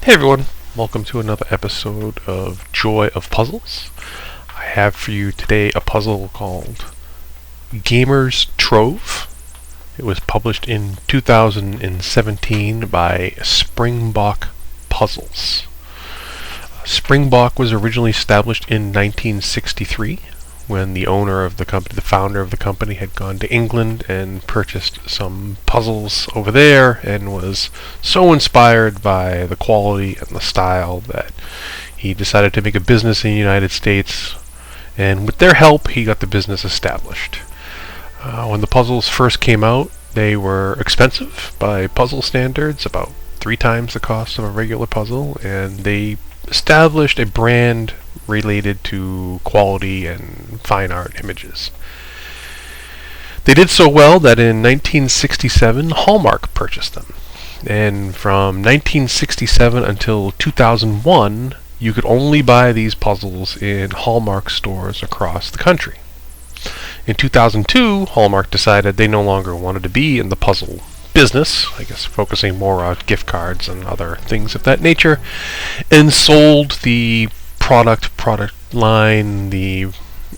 Hey everyone, welcome to another episode of Joy of Puzzles. I have for you today a puzzle called Gamer's Trove. It was published in 2017 by Springbok Puzzles. Springbok was originally established in 1963 when the owner of the company, the founder of the company, had gone to England and purchased some puzzles over there and was so inspired by the quality and the style that he decided to make a business in the United States, and with their help he got the business established. When the puzzles first came out, they were expensive by puzzle standards, about 3 times the cost of a regular puzzle, and they established a brand related to quality and fine art images. They did so well that in 1967 Hallmark purchased them, and from 1967 until 2001 you could only buy these puzzles in Hallmark stores across the country. In 2002 Hallmark decided they no longer wanted to be in the puzzle business, I guess focusing more on gift cards and other things of that nature, and sold the product line, the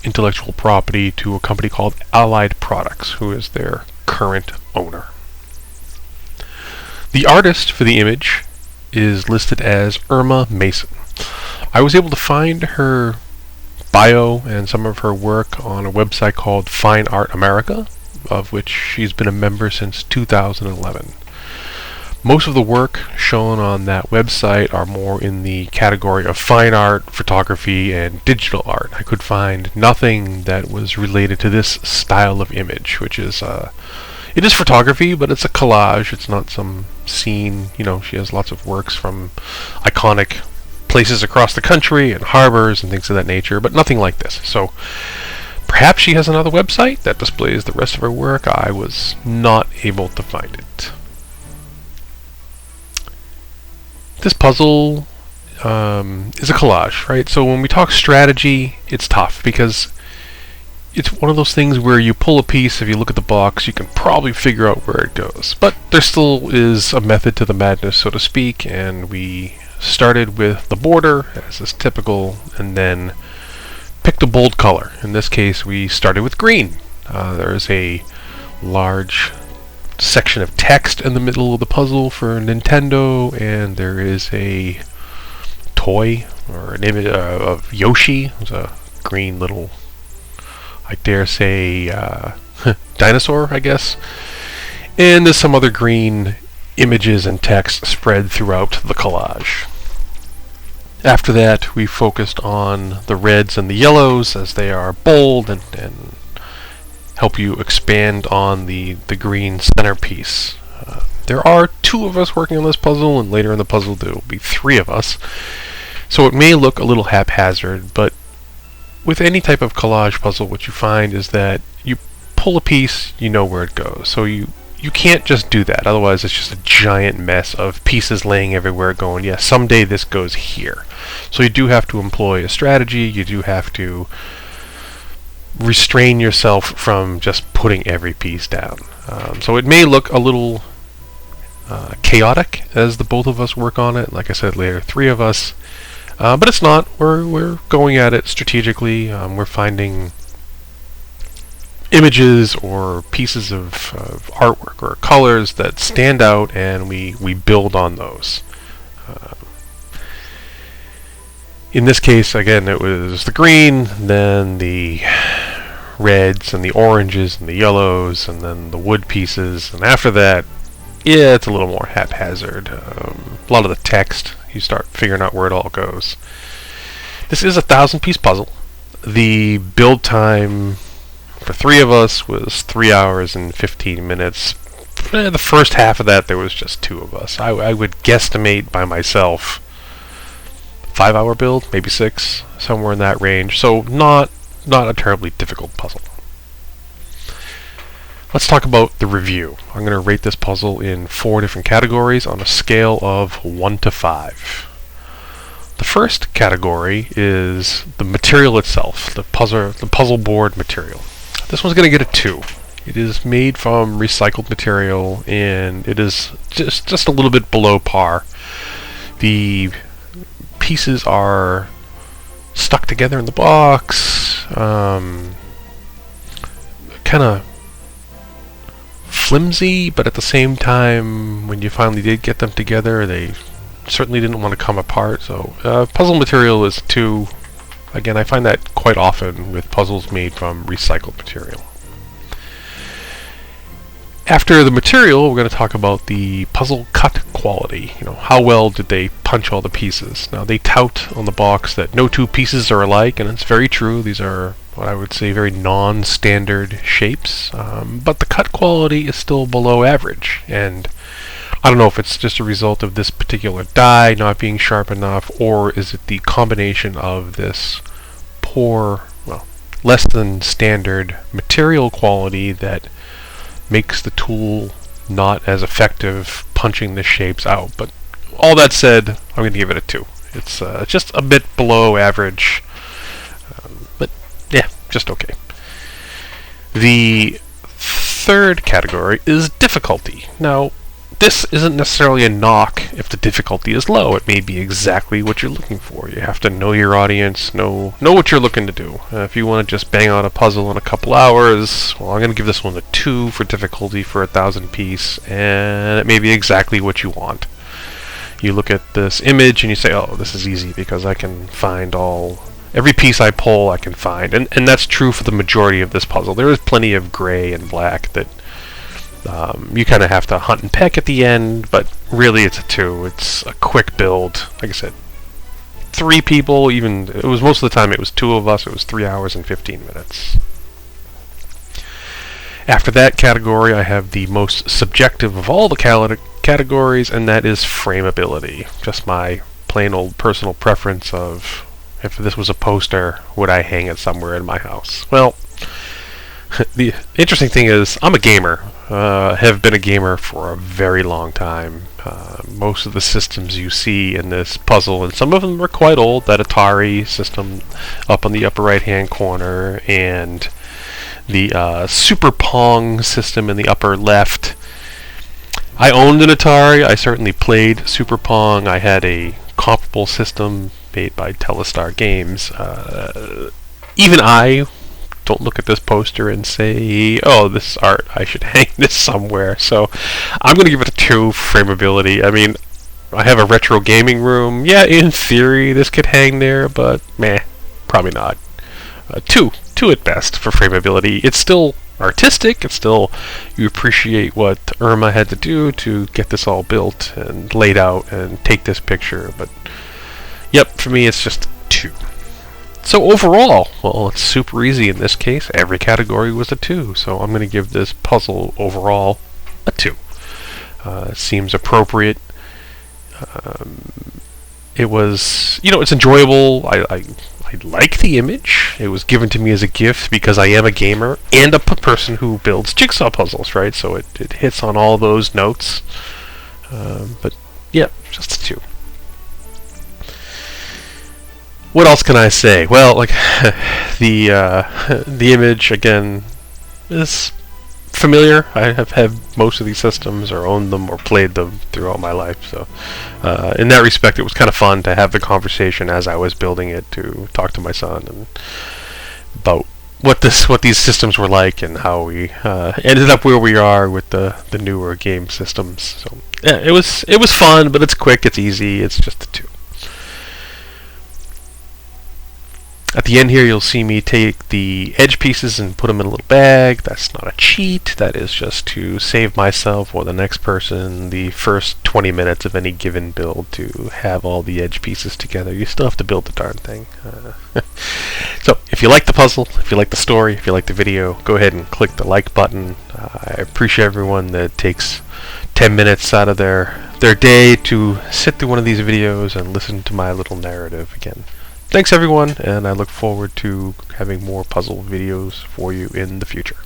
intellectual property, to a company called Allied Products, who is their current owner. The artist for the image is listed as Irma Mason. I was able to find her bio and some of her work on a website called Fine Art America, of which she's been a member since 2011. Most of the work shown on that website are more in the category of fine art, photography, and digital art. I could find nothing that was related to this style of image, which is, it is photography, but it's a collage. It's not some scene. You know, she has lots of works from iconic places across the country and harbors and things of that nature, but nothing like this. So perhaps she has another website that displays the rest of her work. I was not able to find it. This puzzle is a collage, right? So when we talk strategy, it's tough because it's one of those things where you pull a piece, if you look at the box, you can probably figure out where it goes. But there still is a method to the madness, so to speak, and we started with the border, as is typical, and then picked a bold color. In this case, we started with green. There is a large section of text in the middle of the puzzle for Nintendo, and there is a toy or an image of Yoshi. It's a green little, I dare say, dinosaur, I guess. And there's some other green images and text spread throughout the collage. After that, we focused on the reds and the yellows, as they are bold and help you expand on the green centerpiece. There are 2 of us working on this puzzle, and later in the puzzle there will be 3 of us. So it may look a little haphazard, but with any type of collage puzzle, what you find is that you pull a piece, you know where it goes. So you can't just do that, otherwise it's just a giant mess of pieces laying everywhere going, yeah, someday this goes here. So you do have to employ a strategy, you do have to restrain yourself from just putting every piece down. So it may look a little chaotic as the both of us work on it. Like I said, later 3 of us, but it's not. We're going at it strategically. We're finding images or pieces of artwork or colors that stand out, and we build on those. In this case, again, it was the green, then the reds and the oranges and the yellows, and then the wood pieces, and after that, yeah, it's a little more haphazard. A lot of the text, you start figuring out where it all goes. This is a 1,000-piece puzzle. The build time for 3 of us was 3 hours and 15 minutes. The first half of that, there was just 2 of us. I would guesstimate by myself 5-hour build, maybe 6, somewhere in that range. So not a terribly difficult puzzle. Let's talk about the review. I'm going to rate this puzzle in 4 different categories on a scale of 1 to 5. The first category is the material itself, the puzzle board material. This one's going to get a 2. It is made from recycled material, and it is just a little bit below par. The pieces are stuck together in the box, kind of flimsy, but at the same time, when you finally did get them together, they certainly didn't want to come apart. So puzzle material is 2. Again, I find that quite often with puzzles made from recycled material. After the material, we're going to talk about the puzzle cut quality. You know, how well did they punch all the pieces? Now, they tout on the box that no 2 pieces are alike, and it's very true. These are what I would say very non-standard shapes, but the cut quality is still below average. And I don't know if it's just a result of this particular die not being sharp enough, or is it the combination of this poor, well, less than standard material quality that makes the tool not as effective punching the shapes out. But all that said, I'm going to give it a 2. It's just a bit below average, but yeah, just okay. The third category is difficulty. Now, this isn't necessarily a knock if the difficulty is low. It may be exactly what you're looking for. You have to know your audience, know what you're looking to do. If you want to just bang out a puzzle in a couple hours, well, I'm going to give this one a 2 for difficulty for 1,000 piece, and it may be exactly what you want. You look at this image and you say, oh, this is easy because I can find every piece I pull I can find. And that's true for the majority of this puzzle. There is plenty of gray and black that you kind of have to hunt and peck at the end, but really it's a 2. It's a quick build. Like I said, 3 people, even, it was most of the time it was 2 of us, it was 3 hours and 15 minutes. After that category, I have the most subjective of all the categories, and that is frameability. Just my plain old personal preference of, if this was a poster, would I hang it somewhere in my house? Well, the interesting thing is, I'm a gamer. Have been a gamer for a very long time. Most of the systems you see in this puzzle, and some of them are quite old, that Atari system up on the upper right hand corner, and the Super Pong system in the upper left. I owned an Atari. I certainly played Super Pong. I had a comparable system made by Telestar Games. Even I don't look at this poster and say, oh, this is art, I should hang this somewhere. So I'm going to give it a 2 frameability. I mean, I have a retro gaming room. Yeah, in theory, this could hang there, but meh, probably not. 2 at best for frameability. It's still artistic. It's still, you appreciate what Irma had to do to get this all built and laid out and take this picture. But yep, for me, it's just 2. So overall, well, it's super easy in this case. Every category was a 2, so I'm going to give this puzzle overall a 2. It seems appropriate. It was, it's enjoyable. I like the image. It was given to me as a gift because I am a gamer and a person who builds jigsaw puzzles, right? So it hits on all those notes. But yeah, just a 2. What else can I say? Well, like the image again is familiar. I have had most of these systems, or owned them, or played them throughout my life. So, in that respect, it was kind of fun to have the conversation as I was building it, to talk to my son and about what these systems were like and how we ended up where we are with the newer game systems. So, yeah, it was fun, but it's quick, it's easy, it's just a 2. At the end here, you'll see me take the edge pieces and put them in a little bag. That's not a cheat. That is just to save myself or the next person the first 20 minutes of any given build to have all the edge pieces together. You still have to build the darn thing. So, if you like the puzzle, if you like the story, if you like the video, go ahead and click the like button. I appreciate everyone that takes 10 minutes out of their day to sit through one of these videos and listen to my little narrative again. Thanks everyone, and I look forward to having more puzzle videos for you in the future.